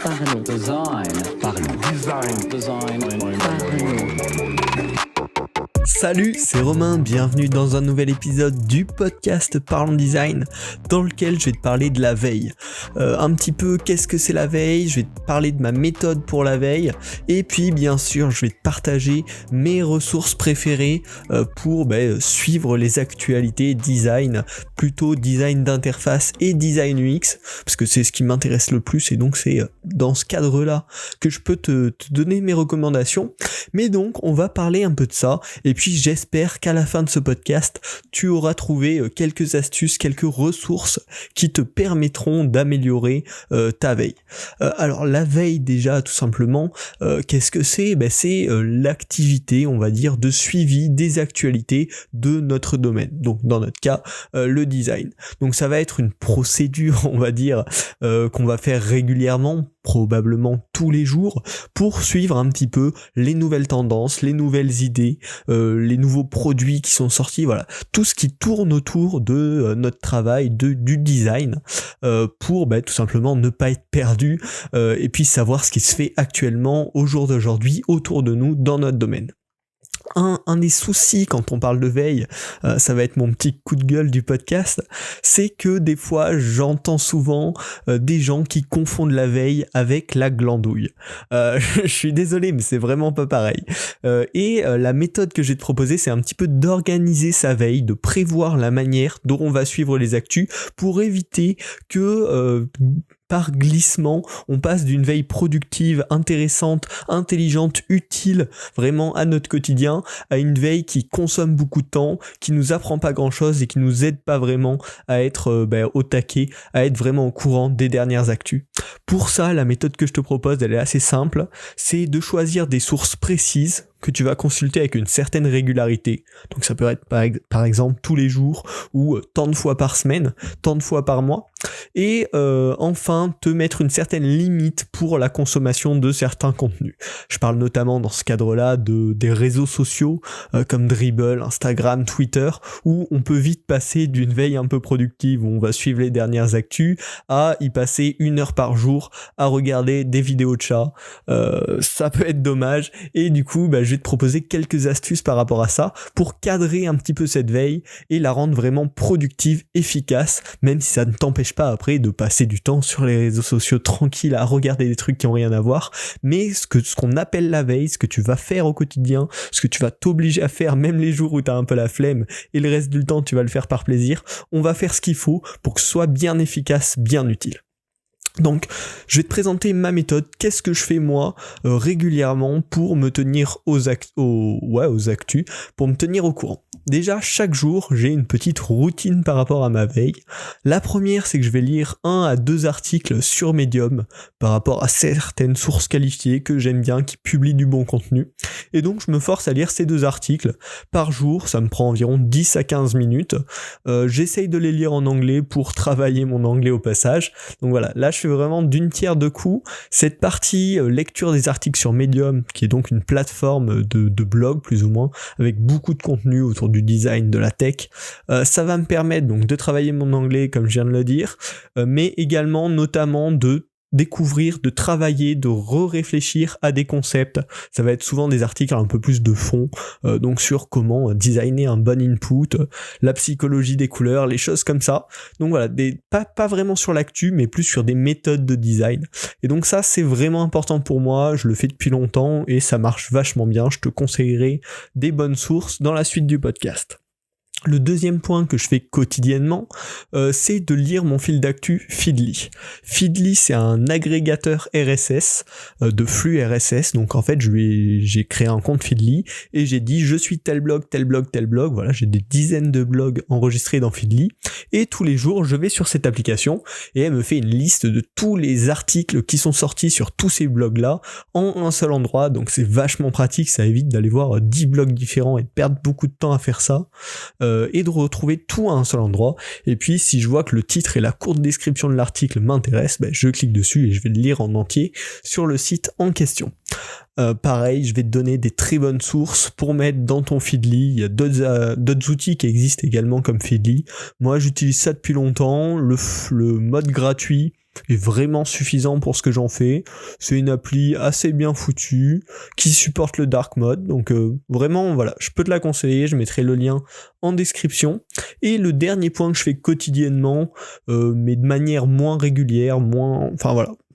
Parlons. Design. Parlons. Design. Parlons. Salut, c'est Romain, bienvenue dans un nouvel épisode du podcast Parlons Design, dans lequel je vais te parler de la veille. Un petit peu qu'est-ce que c'est la veille, je vais te parler de ma méthode pour la veille, et puis bien sûr je vais te partager mes ressources préférées pour suivre les actualités design, plutôt design d'interface et design UX, parce que c'est ce qui m'intéresse le plus, et donc c'est dans ce cadre-là que je peux te donner mes recommandations. Mais donc on va parler un peu de ça, et puis j'espère qu'à la fin de ce podcast, tu auras trouvé quelques astuces, quelques ressources qui te permettront d'améliorer ta veille. Alors la veille déjà tout simplement, qu'est-ce que c'est ? C'est l'activité, on va dire, de suivi des actualités de notre domaine. Donc dans notre cas, le design. Donc ça va être une procédure, on va dire, qu'on va faire régulièrement, probablement tous les jours, pour suivre un petit peu les nouvelles tendances, les nouvelles idées, les nouveaux produits qui sont sortis, voilà, tout ce qui tourne autour de notre travail, du design, pour tout simplement ne pas être perdu, et puis savoir ce qui se fait actuellement au jour d'aujourd'hui autour de nous dans notre domaine. Un des soucis quand on parle de veille, ça va être mon petit coup de gueule du podcast, c'est que des fois j'entends souvent des gens qui confondent la veille avec la glandouille. Je suis désolé, mais c'est vraiment pas pareil. Et la méthode que je vais te proposer, c'est un petit peu d'organiser sa veille, de prévoir la manière dont on va suivre les actus pour éviter que par glissement, on passe d'une veille productive, intéressante, intelligente, utile vraiment à notre quotidien, à une veille qui consomme beaucoup de temps, qui nous apprend pas grand chose et qui nous aide pas vraiment à être au taquet, à être vraiment au courant des dernières actus. Pour ça, la méthode que je te propose, elle est assez simple, c'est de choisir des sources précises que tu vas consulter avec une certaine régularité. Donc ça peut être par exemple tous les jours ou tant de fois par semaine, tant de fois par mois. Et enfin, te mettre une certaine limite pour la consommation de certains contenus. Je parle notamment dans ce cadre-là des réseaux sociaux comme Dribbble, Instagram, Twitter, où on peut vite passer d'une veille un peu productive où on va suivre les dernières actus à y passer 1 heure par jour à regarder des vidéos de chats. Ça peut être dommage, et du coup je vais te proposer quelques astuces par rapport à ça pour cadrer un petit peu cette veille et la rendre vraiment productive, efficace, même si ça ne t'empêche pas après de passer du temps sur les réseaux sociaux tranquille à regarder des trucs qui n'ont rien à voir. Mais ce qu'on appelle la veille, ce que tu vas faire au quotidien, ce que tu vas t'obliger à faire même les jours où tu as un peu la flemme et le reste du temps tu vas le faire par plaisir, on va faire ce qu'il faut pour que ce soit bien efficace, bien utile. Donc, je vais te présenter ma méthode, qu'est-ce que je fais moi régulièrement pour me tenir aux actus, pour me tenir au courant. Déjà, chaque jour, j'ai une petite routine par rapport à ma veille. La première, c'est que je vais lire 1 à 2 articles sur Medium par rapport à certaines sources qualifiées que j'aime bien, qui publient du bon contenu. Et donc, je me force à lire ces 2 articles par jour, ça me prend environ 10 à 15 minutes. J'essaye de les lire en anglais pour travailler mon anglais au passage. Donc voilà, là, je fais vraiment d'une pierre deux coups. Cette partie lecture des articles sur Medium, qui est donc une plateforme de blog plus ou moins, avec beaucoup de contenu autour du design, de la tech, ça va me permettre donc de travailler mon anglais comme je viens de le dire, mais également notamment de découvrir, de travailler, de réfléchir à des concepts. Ça va être souvent des articles un peu plus de fond, donc sur comment designer un bon input, la psychologie des couleurs, les choses comme ça. Donc voilà, pas vraiment sur l'actu, mais plus sur des méthodes de design. Et donc ça, c'est vraiment important pour moi, je le fais depuis longtemps et ça marche vachement bien. Je te conseillerai des bonnes sources dans la suite du podcast. Le deuxième point que je fais quotidiennement, c'est de lire mon fil d'actu Feedly. Feedly, c'est un agrégateur RSS, de flux RSS. Donc en fait, j'ai créé un compte Feedly et j'ai dit je suis tel blog, tel blog, tel blog. Voilà, j'ai des dizaines de blogs enregistrés dans Feedly et tous les jours, je vais sur cette application et elle me fait une liste de tous les articles qui sont sortis sur tous ces blogs-là en un seul endroit. Donc c'est vachement pratique, ça évite d'aller voir 10 blogs différents et de perdre beaucoup de temps à faire ça. Et de retrouver tout à un seul endroit. Et puis si je vois que le titre et la courte description de l'article m'intéressent, je clique dessus et je vais le lire en entier sur le site en question. Pareil, je vais te donner des très bonnes sources pour mettre dans ton Feedly. Il y a d'autres outils qui existent également comme Feedly. Moi j'utilise ça depuis longtemps, le mode gratuit. est vraiment suffisant pour ce que j'en fais. C'est une appli assez bien foutue, qui supporte le dark mode, donc vraiment, voilà, je peux te la conseiller, je mettrai le lien en description. Et le dernier point que je fais quotidiennement, mais de manière moins régulière,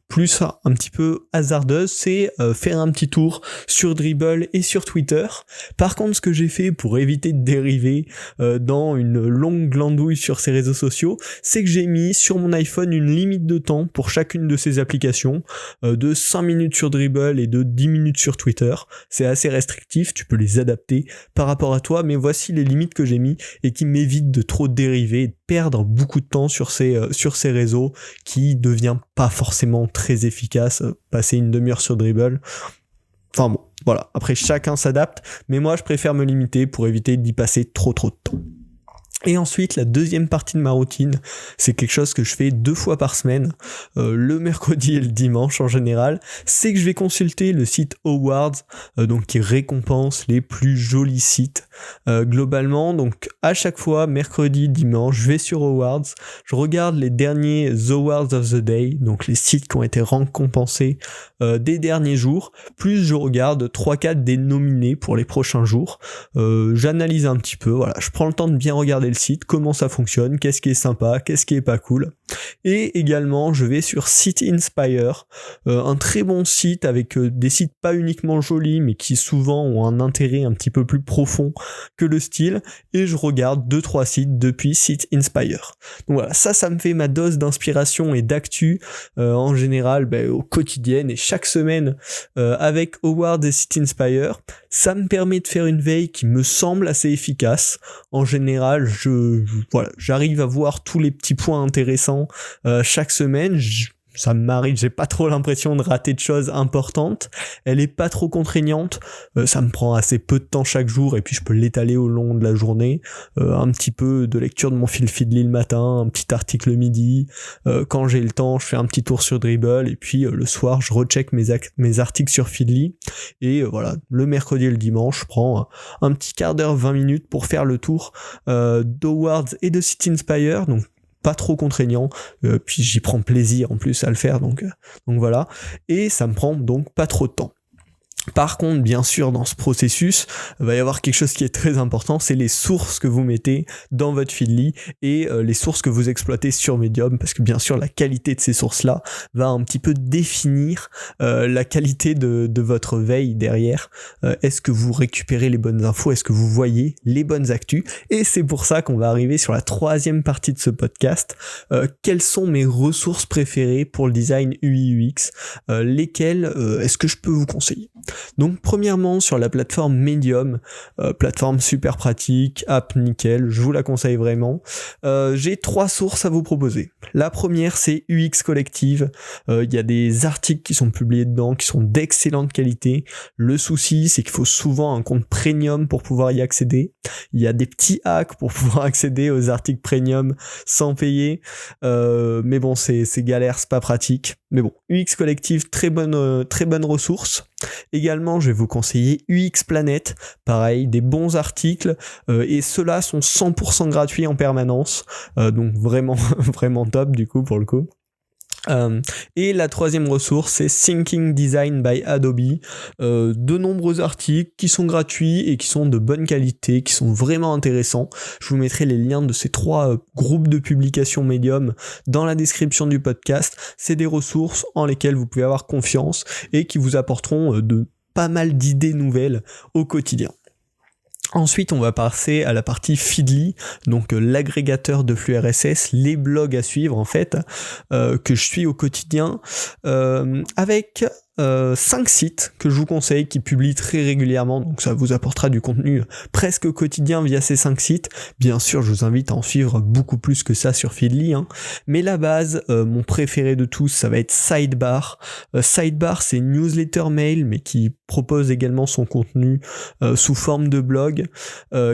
plus un petit peu hasardeuse, c'est faire un petit tour sur Dribbble et sur Twitter. Par contre, ce que j'ai fait pour éviter de dériver dans une longue glandouille sur ces réseaux sociaux, c'est que j'ai mis sur mon iPhone une limite de temps pour chacune de ces applications, de 5 minutes sur Dribbble et de 10 minutes sur Twitter. C'est assez restrictif, tu peux les adapter par rapport à toi, mais voici les limites que j'ai mis et qui m'évitent de trop dériver et de perdre beaucoup de temps sur ces réseaux qui devient pas forcément très efficace, passer une demi-heure sur Dribbble. Enfin bon, voilà, après chacun s'adapte, mais moi je préfère me limiter pour éviter d'y passer trop de temps. Et ensuite, la deuxième partie de ma routine, c'est quelque chose que je fais 2 fois par semaine, le mercredi et le dimanche en général, c'est que je vais consulter le site Awards, donc qui récompense les plus jolis sites globalement. Donc à chaque fois, mercredi, dimanche, je vais sur Awards, je regarde les derniers Awards of the Day, donc les sites qui ont été récompensés des derniers jours, plus je regarde 3-4 des nominés pour les prochains jours. J'analyse un petit peu, voilà, je prends le temps de bien regarder le site, comment ça fonctionne, qu'est-ce qui est sympa, qu'est-ce qui est pas cool. Et également, je vais sur Site Inspire, un très bon site avec des sites pas uniquement jolis, mais qui souvent ont un intérêt un petit peu plus profond que le style, et je regarde 2-3 sites depuis Site Inspire. Donc voilà, ça me fait ma dose d'inspiration et d'actu en général au quotidien et chaque semaine avec Awards et Site Inspire. Ça me permet de faire une veille qui me semble assez efficace. En général, j'arrive à voir tous les petits points intéressants chaque semaine. Ça m'arrive, j'ai pas trop l'impression de rater de choses importantes. Elle est pas trop contraignante. Ça me prend assez peu de temps chaque jour et puis je peux l'étaler au long de la journée. Un petit peu de lecture de mon fil Feedly le matin, un petit article le midi. Quand j'ai le temps, je fais un petit tour sur Dribbble et puis le soir, je recheck mes articles sur Feedly. Et voilà, le mercredi et le dimanche, je prends un petit quart d'heure, 20 minutes pour faire le tour d'Awards et de Site Inspire. Donc pas trop contraignant, puis j'y prends plaisir en plus à le faire, donc voilà, et ça me prend donc pas trop de temps. Par contre, bien sûr, dans ce processus, il va y avoir quelque chose qui est très important, c'est les sources que vous mettez dans votre Feedly et les sources que vous exploitez sur Medium, parce que bien sûr, la qualité de ces sources-là va un petit peu définir la qualité de votre veille derrière. Est-ce que vous récupérez les bonnes infos? Est-ce que vous voyez les bonnes actus? Et c'est pour ça qu'on va arriver sur la 3e partie de ce podcast. Quelles sont mes ressources préférées pour le design UI UX? Lesquelles est-ce que je peux vous conseiller? Donc premièrement sur la plateforme Medium, plateforme super pratique, app nickel, je vous la conseille vraiment. J'ai 3 sources à vous proposer. La première c'est UX Collective, il y a des articles qui sont publiés dedans qui sont d'excellente qualité. Le souci c'est qu'il faut souvent un compte premium pour pouvoir y accéder. Il y a des petits hacks pour pouvoir accéder aux articles premium sans payer, mais bon c'est galère, c'est pas pratique. Mais bon, UX Collective, très bonne ressource. Également, je vais vous conseiller UX Planet, pareil, des bons articles, et ceux-là sont 100% gratuits en permanence, donc vraiment, vraiment top du coup pour le coup. Et la 3e ressource c'est Thinking Design by Adobe, de nombreux articles qui sont gratuits et qui sont de bonne qualité, qui sont vraiment intéressants. Je vous mettrai les liens de ces 3 groupes de publication Medium dans la description du podcast. C'est des ressources en lesquelles vous pouvez avoir confiance et qui vous apporteront de pas mal d'idées nouvelles au quotidien. Ensuite, on va passer à la partie Feedly, donc l'agrégateur de flux RSS, les blogs à suivre en fait, que je suis au quotidien, avec 5 sites que je vous conseille qui publient très régulièrement, donc ça vous apportera du contenu presque quotidien via ces 5 sites. Bien sûr, je vous invite à en suivre beaucoup plus que ça sur Feedly, mais la base, mon préféré de tous, ça va être Sidebar. Sidebar, c'est une newsletter mail, mais qui propose également son contenu sous forme de blog,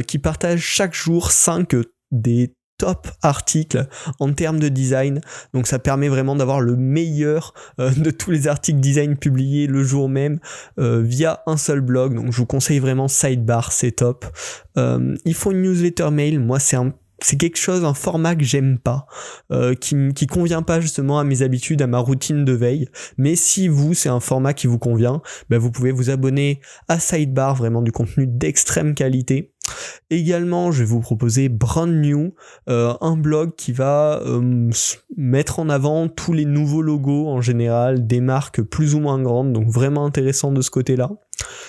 qui partage chaque jour 5 des top articles en termes de design, donc ça permet vraiment d'avoir le meilleur de tous les articles design publiés le jour même via un seul blog. Donc je vous conseille vraiment Sidebar, c'est top. Ils font une newsletter mail, moi c'est c'est quelque chose, un format que j'aime pas, qui convient pas justement à mes habitudes, à ma routine de veille. Mais si vous, c'est un format qui vous convient, vous pouvez vous abonner à Sidebar, vraiment du contenu d'extrême qualité. Également, je vais vous proposer Brand New, un blog qui va mettre en avant tous les nouveaux logos en général, des marques plus ou moins grandes, donc vraiment intéressant de ce côté-là.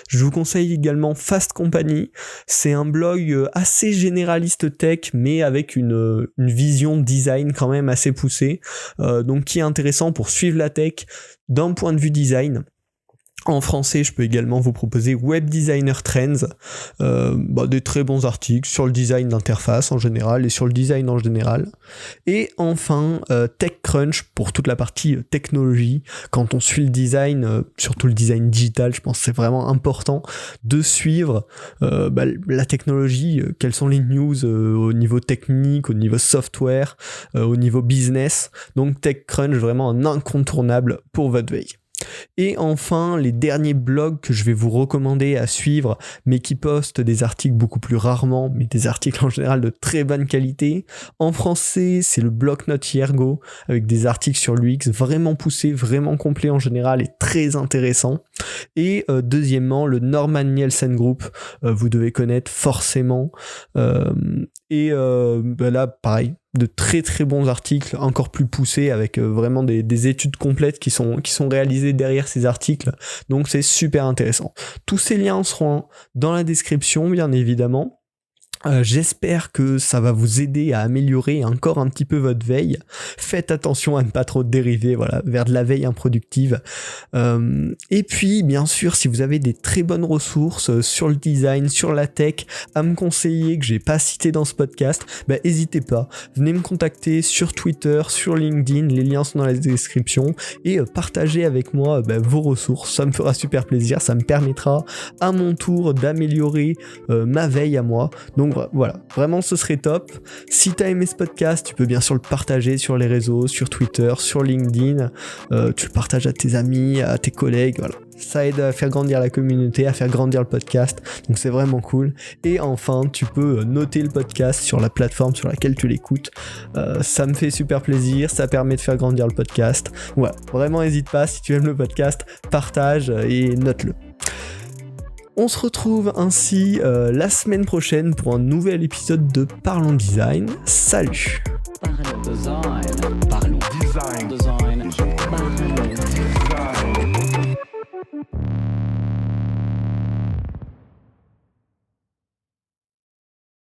Je vous conseille également Fast Company, c'est un blog assez généraliste tech, mais avec une vision design quand même assez poussée, donc qui est intéressant pour suivre la tech d'un point de vue design. En français, je peux également vous proposer Web Designer Trends, des très bons articles sur le design d'interface en général et sur le design en général. Et enfin, TechCrunch pour toute la partie technologie. Quand on suit le design, surtout le design digital, je pense que c'est vraiment important de suivre la technologie, quelles sont les news au niveau technique, au niveau software, au niveau business. Donc TechCrunch, vraiment un incontournable pour votre veille. Et enfin, les derniers blogs que je vais vous recommander à suivre, mais qui postent des articles beaucoup plus rarement, mais des articles en général de très bonne qualité. En français, c'est le Bloc Notes Yergo, avec des articles sur l'UX vraiment poussés, vraiment complets en général et très intéressants. Et deuxièmement, le Norman Nielsen Group, vous devez connaître forcément. Là, pareil, de très très bons articles encore plus poussés avec vraiment des études complètes qui sont réalisées derrière ces articles, donc c'est super intéressant. Tous ces liens seront dans la description bien évidemment. J'espère que ça va vous aider à améliorer encore un petit peu votre veille. Faites attention à ne pas trop dériver vers de la veille improductive. Et puis, bien sûr, si vous avez des très bonnes ressources sur le design, sur la tech, à me conseiller que j'ai pas cité dans ce podcast, n'hésitez pas. Venez me contacter sur Twitter, sur LinkedIn, les liens sont dans la description, et partagez avec moi vos ressources. Ça me fera super plaisir, ça me permettra à mon tour d'améliorer ma veille à moi. Donc voilà, vraiment ce serait top. Si t'as aimé ce podcast, tu peux bien sûr le partager sur les réseaux, sur Twitter, sur LinkedIn, tu le partages à tes amis, à tes collègues, voilà. Ça aide à faire grandir la communauté, à faire grandir le podcast, donc c'est vraiment cool. Et enfin, tu peux noter le podcast sur la plateforme sur laquelle tu l'écoutes, ça me fait super plaisir, ça permet de faire grandir le podcast. Voilà, vraiment n'hésite pas, si tu aimes le podcast, partage et note-le. On se retrouve ainsi la semaine prochaine pour un nouvel épisode de Parlons Design. Salut! Parlons design. Design. Design. Design.